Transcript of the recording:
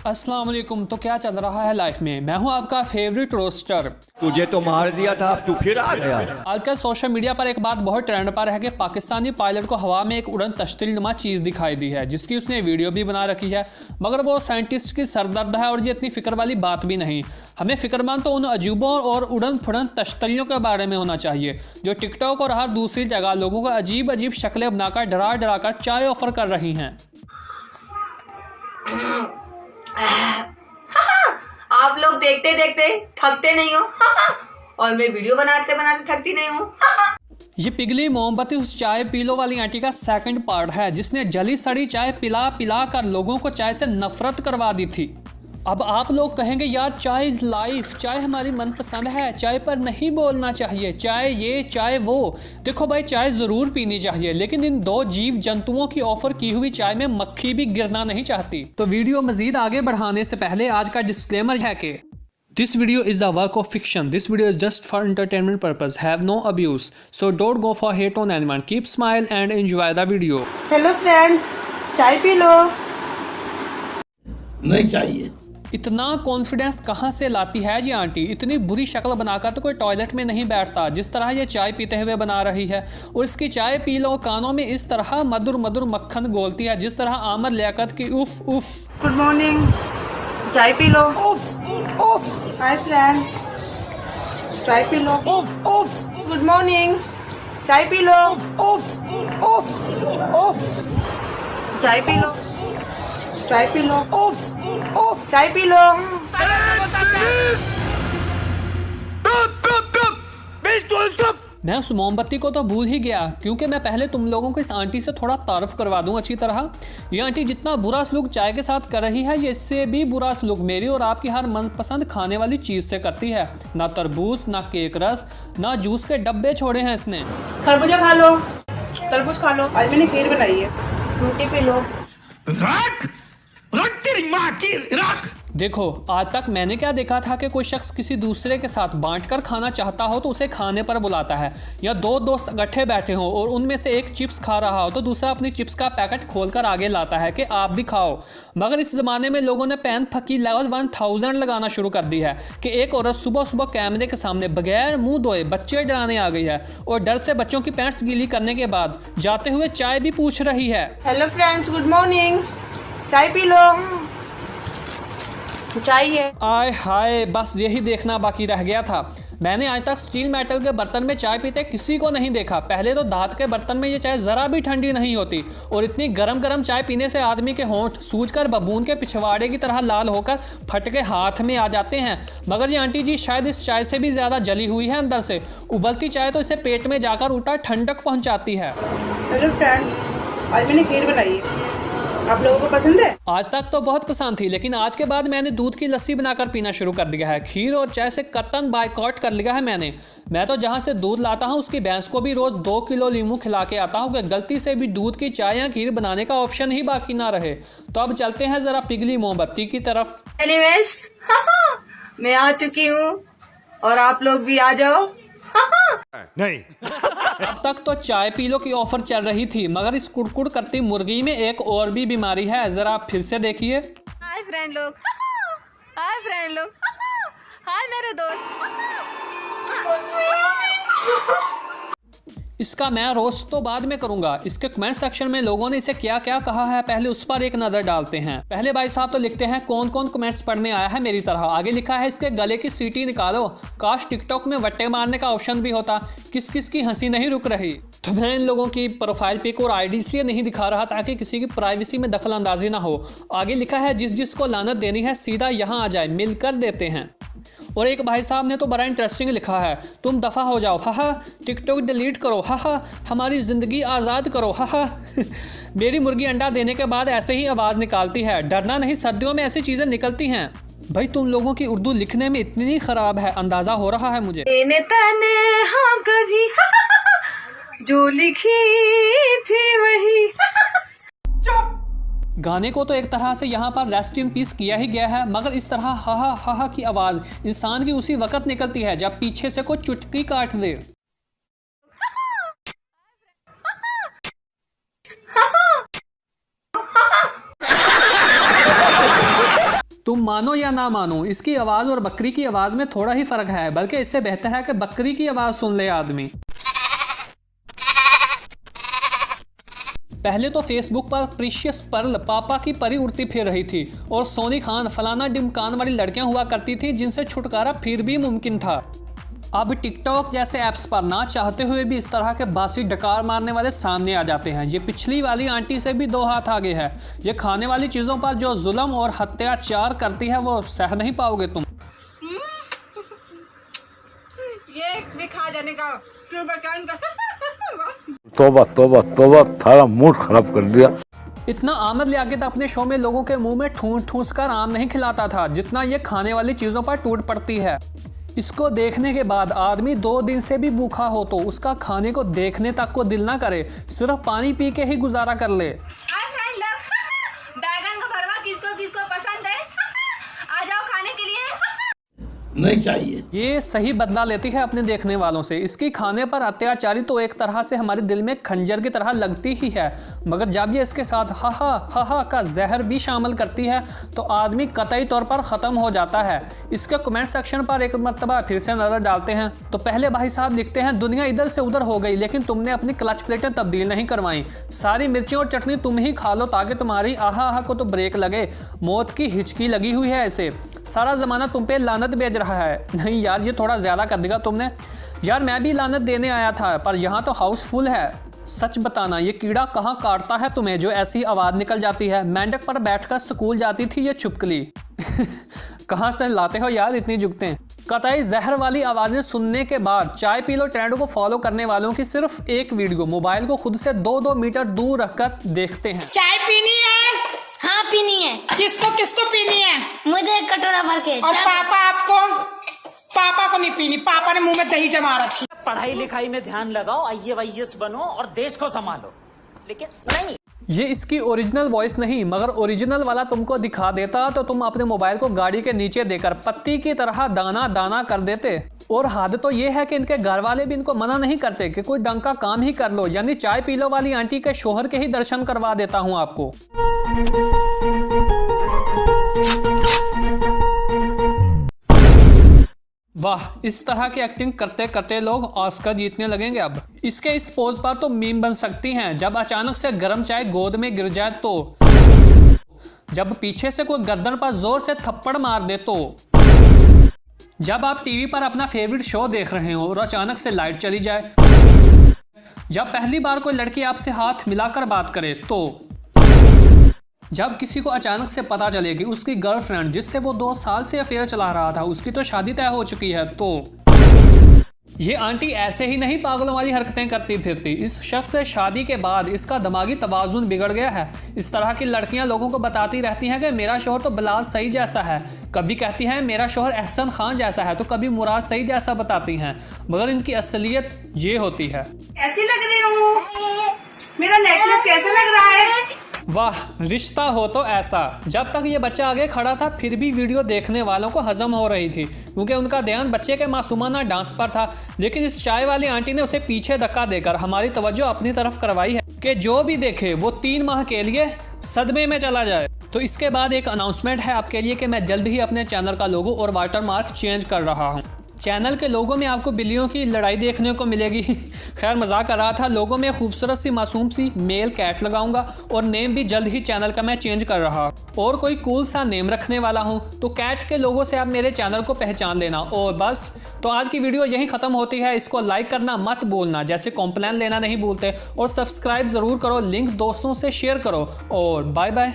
अस्सलाम वालेकुम। तो क्या चल रहा है लाइफ में? मैं हूं आपका फेवरेट रोस्टर। तुझे तो मार दिया था, अब तू फिर आ गया। आजकल सोशल मीडिया पर एक बात बहुत ट्रेंड पर है कि पाकिस्तानी पायलट को हवा में एक उड़न तश्तरी नुमा चीज़ दिखाई दी है, जिसकी उसने वीडियो भी बना रखी है, मगर वो साइंटिस्ट की सरदर्द है और ये इतनी फिक्र वाली बात भी नहीं। हमें फिक्रमंद तो उन अजूबों और उड़न फुड़न तश्तरियों के बारे में होना चाहिए जो टिकटॉक और हर दूसरी जगह लोगों को अजीब अजीब शक्लें बनाकर डरा डरा कर चाय ऑफर कर रही हैं। आप लोग देखते देखते थकते नहीं हो और मैं वीडियो बनाते बनाते थकती नहीं हूँ। ये पिघली मोमबत्ती उस चाय पीलो वाली आंटी का सेकंड पार्ट है, जिसने जली सड़ी चाय पिला पिला कर लोगों को चाय से नफरत करवा दी थी। अब आप लोग कहेंगे यार चाय इज लाइफ, चाय हमारी मनपसंद है, चाय पर नहीं बोलना चाहिए, चाय ये चाय वो। देखो भाई, चाय ज़रूर पीनी चाहिए, लेकिन इन दो जीव जंतुओं की ऑफर की हुई चाय में मक्खी भी गिरना नहीं चाहती। तो वीडियो मजीद आगे बढ़ाने से पहले आज का डिस्क्लेमर है कि This video is a work of fiction. This video is just for entertainment purpose. Have no abuse. So don't go for hate on anyone. Keep smile and enjoy the video. Hello friend, चाय P low. नहीं चाहिए। इतना confidence कहाँ से लाती है ये aunty? इतनी बुरी शक्ल बनाकर तो कोई टॉयलेट में नहीं बैठता जिस तरह ये चाय पीते हुए बना रही है। और इसकी चाय पी लो कानों में इस तरह मधुर मधुर मक्खन गोलती है जिस तरह आमर लियाकत की उफ उफ। गुड मॉर्निंग, चाय पी लो। हाय फ्रेंड्स, चाय पी लो। गुड मॉर्निंग, चाय पी लो। चाय पी लो, चाय पी लो, चाय पी लो। मैं उस मोमबत्ती को तो भूल ही गया, क्योंकि मैं पहले तुम लोगों को इस आंटी से थोड़ा तारुफ करवा दूं अच्छी तरह। ये आंटी जितना बुरा सलूक चाय के साथ कर रही है, ये इससे भी बुरा सलूक मेरी और आपकी हर मनपसंद खाने वाली चीज़ से करती है। ना तरबूज, ना केक रस, ना जूस के डब्बे छोड़े हैं इसने। खरबूजा खा लो, तरबूज खा लो। आज मैंने खीर बनाई है, रोटी पी लो। देखो, आज तक मैंने क्या देखा था कि कोई शख्स किसी दूसरे के साथ बांटकर खाना चाहता हो तो उसे खाने पर बुलाता है, या दो दोस्त इकट्ठे बैठे हों और उनमें से एक चिप्स खा रहा हो तो दूसरा अपनी चिप्स का पैकेट खोलकर आगे लाता है कि आप भी खाओ। मगर इस ज़माने में लोगों ने पैन फकी लेवल 1000 लगाना शुरू कर दी है कि एक औरत सुबह सुबह कैमरे के सामने बगैर मुंह धोए बच्चे डराने आ गई है और डर से बच्चों की पैंट्स गीली करने के बाद जाते हुए चाय भी पूछ रही है। हेलो फ्रेंड्स, गुड मॉर्निंग, चाय पी लो। चाहिए। आय हाय, बस यही देखना बाकी रह गया था। मैंने आज तक स्टील मेटल के बर्तन में चाय पीते किसी को नहीं देखा। पहले तो धात के बर्तन में ये चाय ज़रा भी ठंडी नहीं होती और इतनी गरम गरम चाय पीने से आदमी के होंठ सूजकर बबून के पिछवाड़े की तरह लाल होकर फट के हाथ में आ जाते हैं। मगर ये आंटी जी शायद इस चाय से भी ज़्यादा जली हुई है अंदर से। उबलती चाय तो इसे पेट में जाकर उल्टा ठंडक पहुँचाती है। हेलो फ्रेंड, आज मैंने खीर बनाई है, आप लोगों को पसंद है? आज तक तो बहुत पसंद थी, लेकिन आज के बाद मैंने दूध की लस्सी बनाकर पीना शुरू कर दिया है। खीर और चाय से कतन बायकॉट कर लिया है मैंने। मैं तो जहाँ से दूध लाता हूँ उसकी भैंस को भी रोज 2 किलो लीमू खिला के आता हूँ कि गलती से भी दूध की चाय या खीर बनाने का ऑप्शन ही बाकी ना रहे। तो अब चलते हैं जरा पिघली मोमबत्ती की तरफ। एनीवेज, मैं आ चुकी हूँ और आप लोग भी आ जाओ। नहीं। अब तक तो चाय पी लो की ऑफर चल रही थी, मगर इस कुड़कुड़ करती मुर्गी में एक और भी बीमारी है, जरा आप फिर से देखिए। हाय फ्रेंड लोग, हाय फ्रेंड लोग, हाय मेरे दोस्त। इसका मैं रोस्ट तो बाद में करूंगा। इसके कमेंट सेक्शन में लोगों ने इसे क्या क्या कहा है, पहले उस पर एक नजर डालते हैं। पहले भाई साहब तो लिखते हैं कौन कौन कमेंट्स पढ़ने आया है मेरी तरह। आगे लिखा है इसके गले की सीटी निकालो, काश टिकटॉक में वट्टे मारने का ऑप्शन भी होता, किस किस की हंसी नहीं रुक रही। तो मैं इन लोगों की प्रोफाइल पिक और आईडी इसलिए नहीं दिखा रहा ताकि किसी की प्राइवेसी में दखल अंदाजी ना हो। आगे लिखा है जिस जिसको लानत देनी है सीधा यहाँ आ जाए, मिलकर देते हैं। और एक भाई साहब ने तो बड़ा इंटरेस्टिंग लिखा है, तुम दफ़ा हो जाओ, हाहा टिकटॉक डिलीट करो, हाहा हमारी ज़िंदगी आज़ाद करो, हाहा। मेरी मुर्गी अंडा देने के बाद ऐसे ही आवाज़ निकालती है, डरना नहीं, सर्दियों में ऐसी चीज़ें निकलती हैं। भाई तुम लोगों की उर्दू लिखने में इतनी ख़राब है, अंदाज़ा हो रहा है मुझे। हाँ कभी जो लिखी थी वही। गाने को तो एक तरह से यहाँ पर रेस्ट इन पीस किया ही गया है, मगर इस तरह हाहा हाहा की आवाज़ इंसान की उसी वक्त निकलती है जब पीछे से कोई चुटकी काट दे। तुम मानो या ना मानो, इसकी आवाज़ और बकरी की आवाज़ में थोड़ा ही फ़र्क है, बल्कि इससे बेहतर है कि बकरी की आवाज़ सुन ले आदमी। पहले तो फेसबुक पर प्रीशियस पर्ल पापा की परी उड़ती फिर रही थी और सोनी खान फलाना डिमकान वाली लड़कियां हुआ करती थी जिनसे छुटकारा फिर भी मुमकिन था। अब टिकटॉक जैसे ऐप्स पर ना चाहते हुए भी इस तरह के बासी डकार मारने वाले सामने आ जाते हैं। ये पिछली वाली आंटी से भी 2 हाथ आगे है। ये खाने वाली चीज़ों पर जो जुल्म और अत्याचार करती है वो सह नहीं पाओगे तुम। ये दिखा जाने का तौबा तौबा तौबा, थारा मूड खराब कर दिया। इतना आमद लियाकत अपने शो में लोगों के मुंह में ठूंस ठूंस कर आम नहीं खिलाता था जितना ये खाने वाली चीज़ों पर टूट पड़ती है। इसको देखने के बाद आदमी 2 दिन से भी भूखा हो तो उसका खाने को देखने तक को दिल ना करे, सिर्फ पानी पी के ही गुजारा कर ले। बैगन का भरवा किसको किसको पसंद है? आ जाओ खाने के लिए। नहीं चाहिए। ये सही बदला लेती है अपने देखने वालों से। इसकी खाने पर अत्याचारी तो एक तरह से हमारे दिल में खंजर की तरह लगती ही है, मगर जब ये इसके साथ हा हा का जहर भी शामिल करती है तो आदमी कतई तौर पर ख़त्म हो जाता है। इसके कमेंट सेक्शन पर एक मरतबा फिर से नज़र डालते हैं तो पहले भाई साहब लिखते हैं, दुनिया इधर से उधर हो गई लेकिन तुमने अपनी क्लच प्लेटें तब्दील नहीं करवाई। सारी मिर्ची और चटनी तुम ही खा लो ताकि तुम्हारी आहा को तो ब्रेक लगे। मौत की हिचकी लगी हुई है इसे। सारा ज़माना तुम पे लानत भेज रहा है। नहीं यार, ये थोड़ा ज़्यादा कर देगा तुमने। यार मैं भी लानत देने आया था पर यहाँ तो हाउस फुल है। सच बताना, ये कीड़ा कहाँ काटता है तुम्हें जो ऐसी आवाज़ निकल जाती है? मेंढक पर बैठकर स्कूल जाती थी ये छुपकली। कहाँ से लाते हो यार इतनी जुगतें? कतई जहर वाली आवाज़ें सुनने के बाद चाय पी लो ट्रेंड को फॉलो करने वालों की सिर्फ एक वीडियो मोबाइल को खुद से 2-2 मीटर दूर रखकर देखते हैं। चाय पीनी है? हाँ पीनी है। किसको किसको पीनी है? मुझे एक कटोरा भर के। और पापा आपको? पापा को नहीं पीनी, पापा ने मुंह में दही जमा रखी। पढ़ाई लिखाई में ध्यान लगाओ, IAS बनो और देश को संभालो, लेकिन नहीं। ये इसकी ओरिजिनल वॉइस नहीं मगर ओरिजिनल वाला तुमको दिखा देता तो तुम अपने मोबाइल को गाड़ी के नीचे देकर पत्ती की तरह दाना दाना कर देते। और हद तो ये है कि इनके घर वाले भी इनको मना नहीं करते कि कोई ढंग का काम ही कर लो। यानी चाय पी लो वाली आंटी के शोहर के ही दर्शन करवा देता हूँ आपको। वाह, इस तरह की एक्टिंग करते करते लोग ऑस्कर जीतने लगेंगे अब। इसके इस पोज पर तो मीम बन सकती हैं। जब अचानक से गर्म चाय गोद में गिर जाए तो, जब पीछे से कोई गर्दन पर जोर से थप्पड़ मार दे तो, जब आप टीवी पर अपना फेवरेट शो देख रहे हो और अचानक से लाइट चली जाए, जब पहली बार कोई लड़की आपसे हाथ मिलाकर बात करे तो, जब किसी को अचानक से पता चले कि उसकी गर्लफ्रेंड जिससे वो 2 साल से अफेयर चला रहा था उसकी तो शादी तय हो चुकी है तो। ये आंटी ऐसे ही नहीं पागलों वाली हरकतें करती फिरती। इस शख्स से शादी के बाद इसका दिमागी तवाज़ुन बिगड़ गया है। इस तरह की लड़कियां लोगों को बताती रहती हैं कि मेरा शोहर तो बिलाल सही जैसा है, कभी कहती हैं मेरा शोहर एहसन खान जैसा है तो कभी मुराद सही जैसा बताती हैं, मगर इनकी असलियत ये होती है। ऐसी लग रही हूँ, मेरा नेकलेस कैसा लग रहा है? वाह, रिश्ता हो तो ऐसा। जब तक ये बच्चा आगे खड़ा था फिर भी वीडियो देखने वालों को हजम हो रही थी क्योंकि उनका ध्यान बच्चे के मासूमाना डांस पर था। लेकिन इस चाय वाली आंटी ने उसे पीछे धक्का देकर हमारी तवज्जो अपनी तरफ करवाई है कि जो भी देखे वो 3 माह के लिए सदमे में चला जाए। तो इसके बाद एक अनाउंसमेंट है आपके लिए कि मैं जल्द ही अपने चैनल का लोगो और वाटरमार्क चेंज कर रहा हूँ। चैनल के लोगों में आपको बिल्लियों की लड़ाई देखने को मिलेगी। खैर मजाक कर रहा था। लोगों में खूबसूरत सी मासूम सी मेल कैट लगाऊंगा और नेम भी जल्द ही चैनल का मैं चेंज कर रहा और कोई कूल सा नेम रखने वाला हूं। तो कैट के लोगों से आप मेरे चैनल को पहचान लेना। और बस, तो आज की वीडियो यहीं ख़त्म होती है। इसको लाइक करना मत भूलना, जैसे कॉम्प्लेन लेना नहीं भूलते, और सब्सक्राइब ज़रूर करो, लिंक दोस्तों से शेयर करो और बाय बाय।